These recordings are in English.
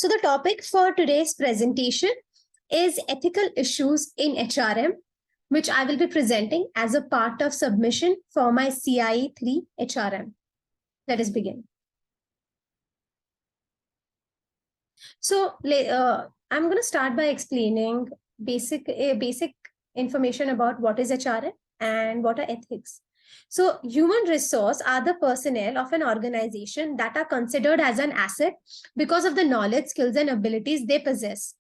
So the topic for today's presentation is ethical issues in HRM, which I will be presenting as a part of submission for my CIE 3 HRM. Let us begin. So I'm going to start by explaining basic information about what is HRM and what are ethics. So human resource are the personnel of an organization that are considered as an asset because of the knowledge, skills, and abilities they possess.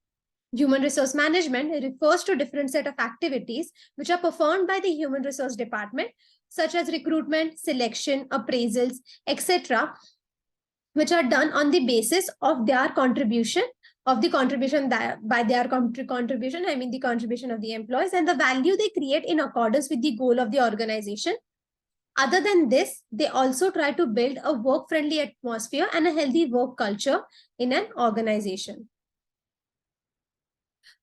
Human resource management refers to different set of activities which are performed by the human resource department, such as recruitment, selection, appraisals, etc., which are done on the basis of their contribution, by their contribution, I mean the contribution of the employees and the value they create in accordance with the goal of the organization. Other than this, they also try to build a work-friendly atmosphere and a healthy work culture in an organization.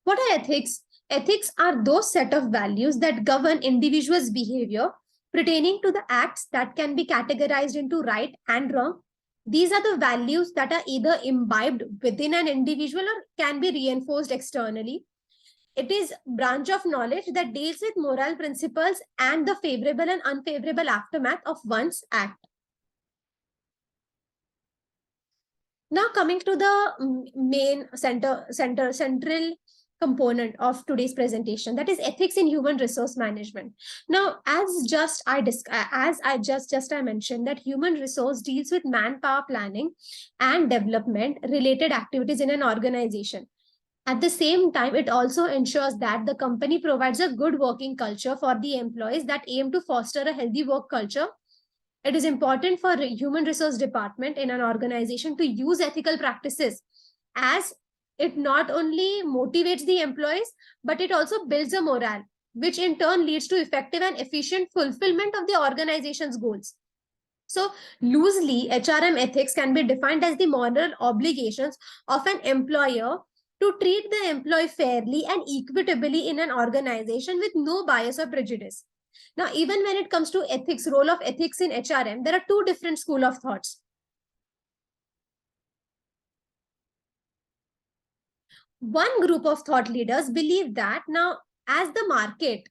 What are ethics? Ethics are those set of values that govern individuals' behavior pertaining to the acts that can be categorized into right and wrong. These are the values that are either imbibed within an individual or can be reinforced externally. It is a branch of knowledge that deals with moral principles and the favorable and unfavorable aftermath of one's act. Now coming to the main central component of today's presentation, that is ethics in human resource management. Now, as I mentioned that human resource deals with manpower planning and development related activities in an organization. At the same time, it also ensures that the company provides a good working culture for the employees that aim to foster a healthy work culture. It is important for human resource department in an organization to use ethical practices, as it not only motivates the employees, but it also builds a morale, which in turn leads to effective and efficient fulfillment of the organization's goals. So loosely, HRM ethics can be defined as the moral obligations of an employer to treat the employee fairly and equitably in an organization with no bias or prejudice. Now, even when it comes to ethics, role of ethics in HRM, there are two different school of thoughts. One group of thought leaders believe that now, as the market,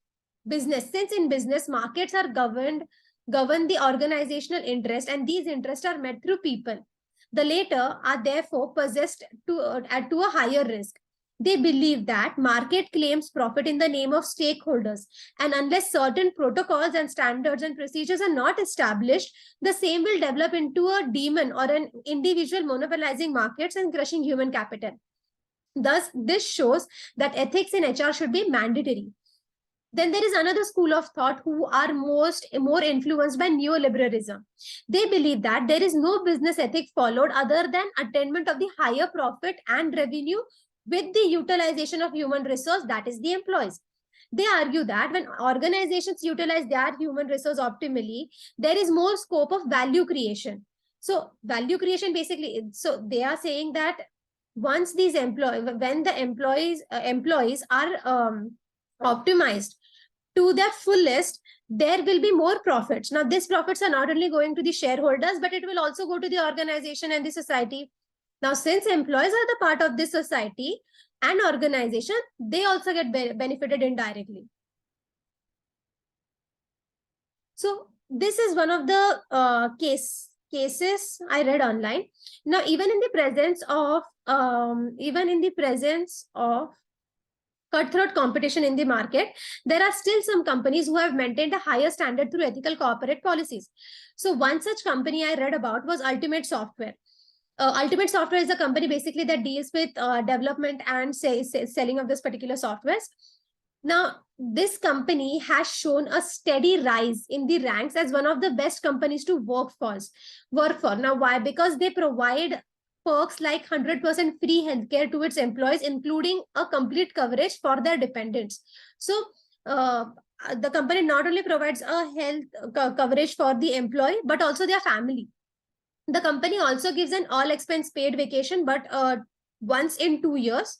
since in business, markets are govern the organizational interest, and these interests are met through people. The latter are therefore possessed to a higher risk. They believe that market claims profit in the name of stakeholders, and unless certain protocols and standards and procedures are not established, the same will develop into a demon or an individual monopolizing markets and crushing human capital. Thus, this shows that ethics in HR should be mandatory. Then there is another school of thought who are more influenced by neoliberalism. They believe that there is no business ethic followed other than attainment of the higher profit and revenue with the utilization of human resource, that is the employees. They argue that when organizations utilize their human resource optimally, there is more scope of value creation. So value creation basically, so they are saying that once these when the employees are optimized to their fullest, there will be more profits. Now, these profits are not only going to the shareholders, but it will also go to the organization and the society. Now, since employees are the part of this society and organization, they also get benefited indirectly. So this is one of the cases I read online. Now, even in the presence of cutthroat competition in the market, there are still some companies who have maintained a higher standard through ethical corporate policies. So one such company I read about was Ultimate Software. Ultimate Software is a company basically that deals with development and selling of this particular softwares. Now, this company has shown a steady rise in the ranks as one of the best companies to work for. Now, why? Because they provide perks like 100% free healthcare to its employees, including a complete coverage for their dependents. So, the company not only provides a health coverage for the employee, but also their family. The company also gives an all expense paid vacation, but once in 2 years.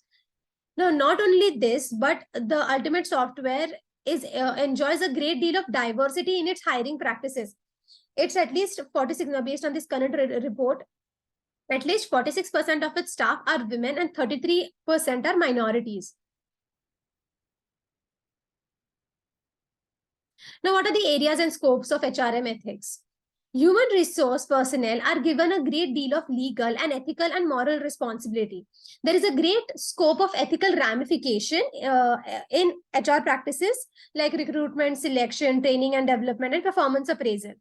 Now, not only this, but the Ultimate Software enjoys a great deal of diversity in its hiring practices. It's at least 46, based on this current report, At least 46% of its staff are women and 33% are minorities. Now, what are the areas and scopes of HRM ethics? Human resource personnel are given a great deal of legal and ethical and moral responsibility. There is a great scope of ethical ramification in HR practices like recruitment, selection, training and development, and performance appraisal.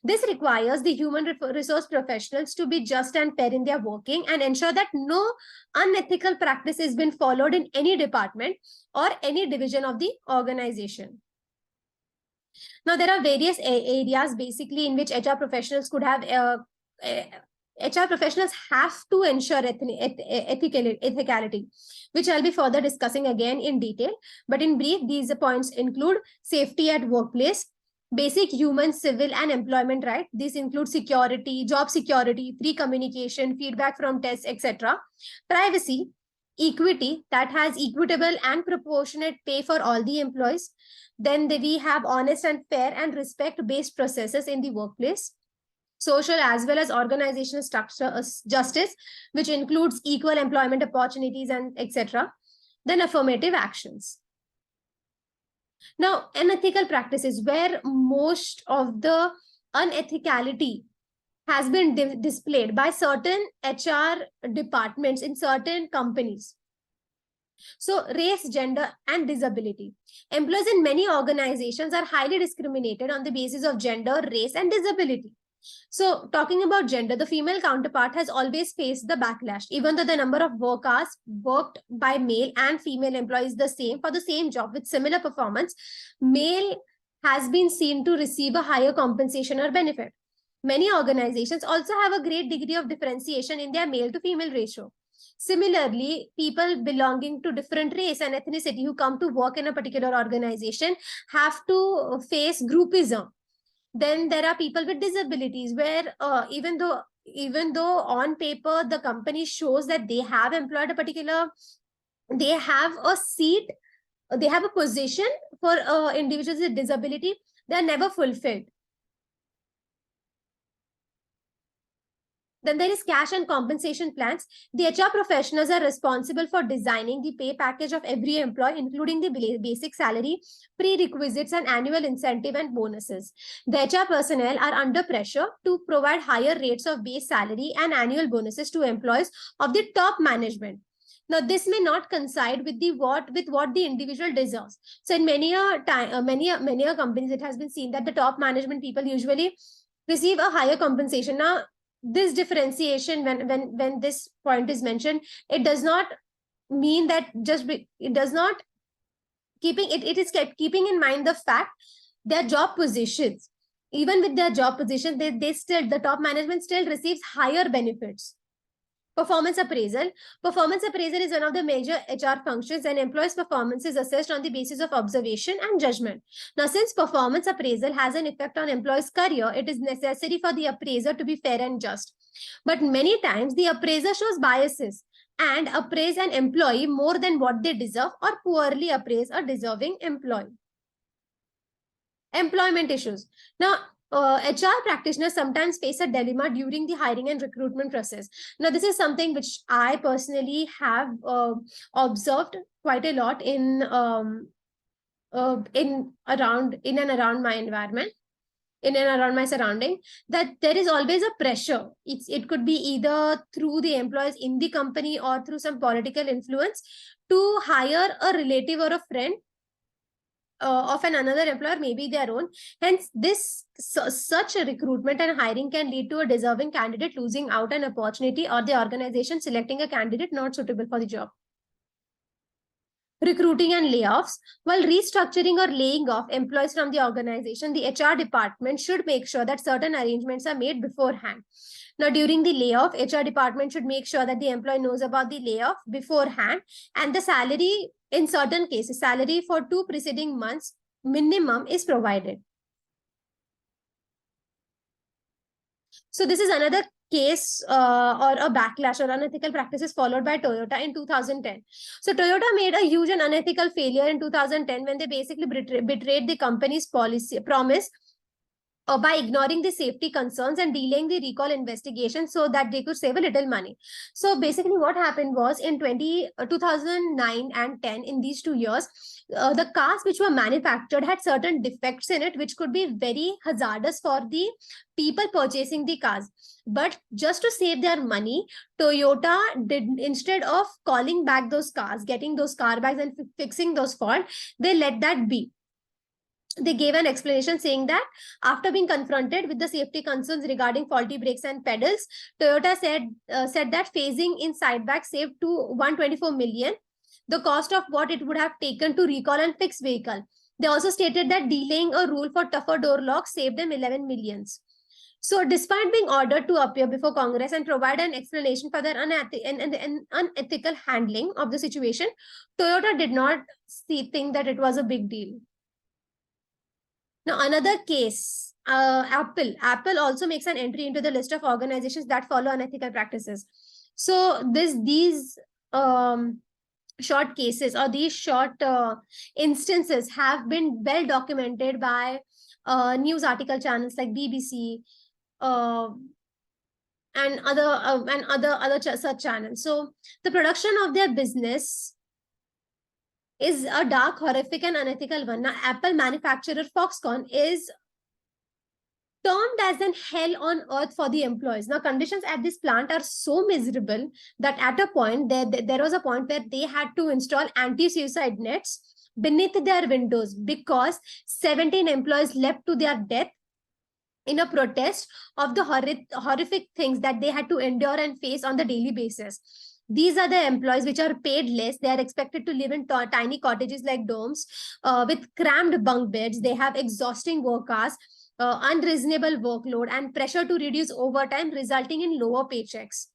This requires the human resource professionals to be just and fair in their working and ensure that no unethical practice has been followed in any department or any division of the organization. Now, there are various areas basically in which HR professionals could have HR professionals have to ensure ethicality, which I'll be further discussing again in detail. But in brief, these points include safety at workplace, basic human, civil, and employment rights. These include security, job security, free communication, feedback from tests, etc. Privacy, equity, that has equitable and proportionate pay for all the employees. Then we have honest and fair and respect-based processes in the workplace. Social as well as organizational structure justice, which includes equal employment opportunities and etc. Then affirmative actions. Now, unethical practices, where most of the unethicality has been displayed by certain HR departments in certain companies. So, race, gender, and disability. Employees in many organizations are highly discriminated on the basis of gender, race, and disability. So, talking about gender, the female counterpart has always faced the backlash, even though the number of work hours worked by male and female employees the same for the same job with similar performance, male has been seen to receive a higher compensation or benefit. Many organizations also have a great degree of differentiation in their male to female ratio. Similarly, people belonging to different race and ethnicity who come to work in a particular organization have to face groupism. Then there are people with disabilities where even though on paper the company shows that they have employed a particular, they have a seat, they have a position for individuals with disability, they are never fulfilled. Then there is cash and compensation plans. The HR professionals are responsible for designing the pay package of every employee, including the basic salary, prerequisites, and annual incentive and bonuses. The HR personnel are under pressure to provide higher rates of base salary and annual bonuses to employees of the top management. Now, this may not coincide with what the individual deserves. So, in many companies, it has been seen that the top management people usually receive a higher compensation. Now, this differentiation, when this point is mentioned, it does not mean that it does not it is keeping in mind the fact their job positions. Even with their job positions, the top management still receives higher benefits. Performance appraisal. Performance appraisal is one of the major HR functions, and employees' performance is assessed on the basis of observation and judgment. Now, since performance appraisal has an effect on employees' career, it is necessary for the appraiser to be fair and just. But many times, the appraiser shows biases and appraise an employee more than what they deserve, or poorly appraise a deserving employee. Employment issues. Now, HR practitioners sometimes face a dilemma during the hiring and recruitment process. Now, this is something which I personally have observed quite a lot in and around my environment, in and around my surrounding, that there is always a pressure. It could be either through the employees in the company or through some political influence to hire a relative or a friend of another employer, maybe their own. Hence, such a recruitment and hiring can lead to a deserving candidate losing out an opportunity, or the organization selecting a candidate not suitable for the job. Recruiting and layoffs. While restructuring or laying off employees from the organization, the HR department should make sure that certain arrangements are made beforehand. Now, during the layoff, HR department should make sure that the employee knows about the layoff beforehand, and the salary, in certain cases, salary for 2 preceding months minimum is provided. So this is another case or a backlash or unethical practices followed by Toyota in 2010. So Toyota made a huge and unethical failure in 2010 when they basically betrayed the company's promise by ignoring the safety concerns and delaying the recall investigation so that they could save a little money. So basically what happened was in 2009 and 10, in these 2 years, the cars which were manufactured had certain defects in it, which could be very hazardous for the people purchasing the cars. But just to save their money, Toyota did, instead of calling back those cars, getting those car bags and fixing those faults, they let that be. They gave an explanation saying that after being confronted with the safety concerns regarding faulty brakes and pedals, Toyota said that phasing in sideback saved to 124 million, the cost of what it would have taken to recall and fix vehicle. They also stated that delaying a rule for tougher door locks saved them 11 millions. So, despite being ordered to appear before Congress and provide an explanation for their unethical handling of the situation, Toyota did not think that it was a big deal. Now, another case, Apple. Apple also makes an entry into the list of organizations that follow unethical practices. So these short cases or these short instances have been well documented by news article channels like BBC and other such channels. So the production of their business is a dark, horrific, and unethical one. Now, Apple manufacturer Foxconn is termed as an hell on earth for the employees. Now, conditions at this plant are so miserable that at a point, there was a point where they had to install anti-suicide nets beneath their windows because 17 employees left to their death in a protest of the horrific things that they had to endure and face on the daily basis. These are the employees which are paid less. They are expected to live in tiny cottages like domes with crammed bunk beds. They have exhausting work hours, unreasonable workload, and pressure to reduce overtime, resulting in lower paychecks.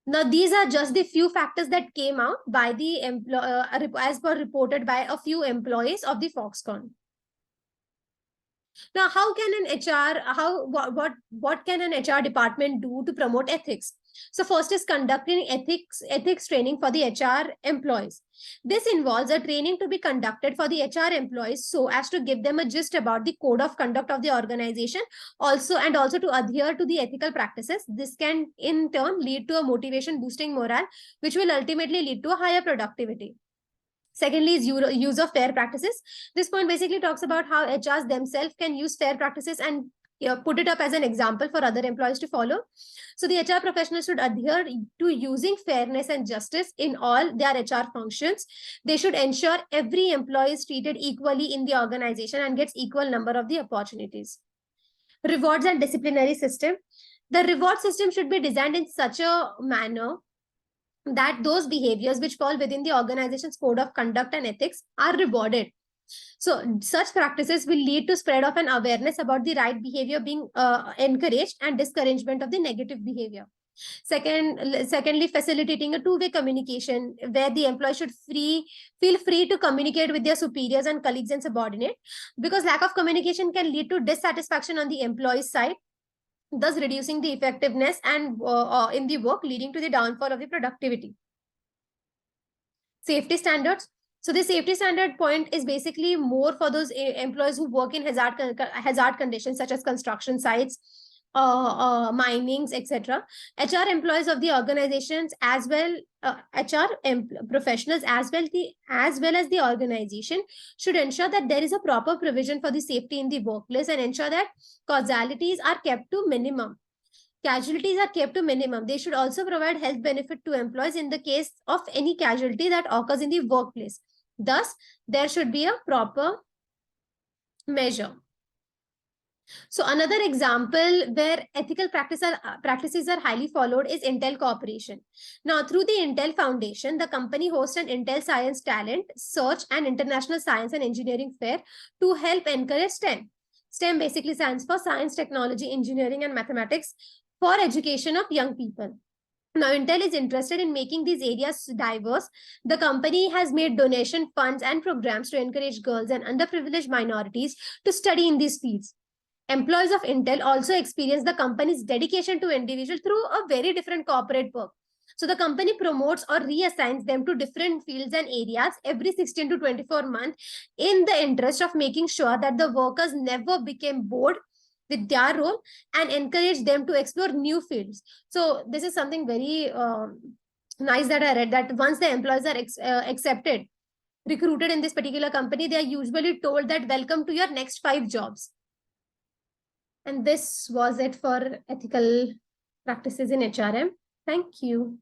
Now, these are just the few factors that came out by the as per reported by a few employees of the Foxconn. Now, how can an HR, what can an HR department do to promote ethics? So first is conducting ethics training for the HR employees. This involves a training to be conducted for the HR employees so as to give them a gist about the code of conduct of the organization, also to adhere to the ethical practices. This can in turn lead to a motivation boosting morale, which will ultimately lead to a higher productivity. Secondly is use of fair practices. This point basically talks about how HRs themselves can use fair practices and put it up as an example for other employees to follow. So the HR professionals should adhere to using fairness and justice in all their HR functions. They should ensure every employee is treated equally in the organization and gets equal number of the opportunities. Rewards and disciplinary system. The reward system should be designed in such a manner that those behaviors which fall within the organization's code of conduct and ethics are rewarded. So such practices will lead to spread of an awareness about the right behavior being encouraged and discouragement of the negative behavior. Secondly, facilitating a two-way communication where the employee should feel free to communicate with their superiors and colleagues and subordinates, because lack of communication can lead to dissatisfaction on the employee's side, thus reducing the effectiveness and in the work, leading to the downfall of the productivity. Safety standards. So the safety standard point is basically more for those employees who work in hazard conditions such as construction sites, minings, etc. HR employees of the organizations as well, professionals as well as the organization should ensure that there is a proper provision for the safety in the workplace and ensure that causalities are kept to minimum. Casualties are kept to minimum. They should also provide health benefit to employees in the case of any casualty that occurs in the workplace. Thus, there should be a proper measure. So another example where ethical practices are highly followed is Intel Corporation. Now, through the Intel Foundation, the company hosts an Intel Science Talent Search and International Science and Engineering Fair to help encourage STEM. STEM basically stands for Science, Technology, Engineering, and Mathematics for education of young people. Now, Intel is interested in making these areas diverse. The company has made donation funds and programs to encourage girls and underprivileged minorities to study in these fields. Employees of Intel also experience the company's dedication to individuals through a very different corporate work. So the company promotes or reassigns them to different fields and areas every 16 to 24 months in the interest of making sure that the workers never became bored with their role and encourage them to explore new fields. So this is something very nice that I read, that once the employees are accepted, recruited in this particular company, they are usually told that welcome to your next 5 jobs. And this was it for ethical practices in HRM. Thank you.